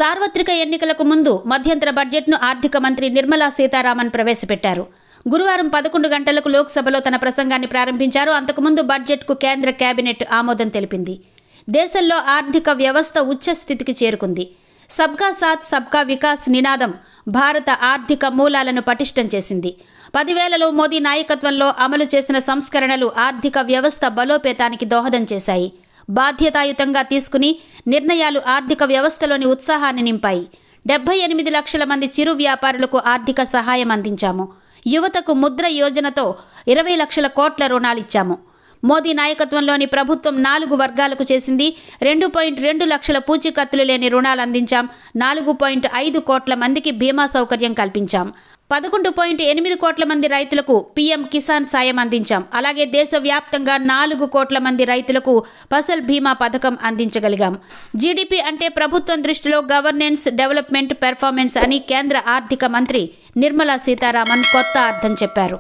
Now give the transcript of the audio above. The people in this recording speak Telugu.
సార్వత్రిక ఎన్నికలకు ముందు మధ్యంతర బడ్జెట్ను ఆర్థిక మంత్రి నిర్మలా సీతారామన్ ప్రవేశపెట్టారు. గురువారం 11 గంటలకు లోక్సభలో తన ప్రసంగాన్ని ప్రారంభించారు. అంతకుముందు బడ్జెట్కు కేంద్ర కేబినెట్ ఆమోదం తెలిపింది. దేశంలో ఆర్థిక వ్యవస్థ ఉచ్చస్థితికి చేరుకుంది. సబ్కా సాత్ సబ్కా వికాస్ నినాదం భారత ఆర్థిక మూలాలను పటిష్టం చేసింది. 10,000లో మోదీ నాయకత్వంలో అమలు చేసిన సంస్కరణలు ఆర్థిక వ్యవస్థ బలోపేతానికి దోహదం చేశాయి. బాధ్యతాయుతంగా తీసుకుని నిర్ణయాలు ఆర్థిక వ్యవస్థలోని ఉత్సాహాన్ని నింపాయి. 78 లక్షల మంది చిరు వ్యాపారులకు ఆర్థిక సహాయం అందించాము. యువతకు ముద్ర యోజనతో 20 లక్షల కోట్ల రుణాలిచ్చాము. మోదీ నాయకత్వంలోని ప్రభుత్వం 4 వర్గాలకు చేసింది. 2.2 లక్షల పూచీకత్తులు లేని రుణాలు అందించాం. 4.5 కోట్ల మందికి బీమా సౌకర్యం కల్పించాం. 11.8 కోట్ల మంది రైతులకు పీఎం కిసాన్ సాయం అందించాం. అలాగే దేశవ్యాప్తంగా 4 కోట్ల మంది రైతులకు ఫసల్ బీమా పథకం అందించగలిగాం. జీడీపీ అంటే ప్రభుత్వం దృష్టిలో గవర్నెన్స్, డెవలప్మెంట్, పెర్ఫార్మెన్స్ అని కేంద్ర ఆర్థిక మంత్రి నిర్మలా సీతారామన్ కొత్త అర్థం చెప్పారు.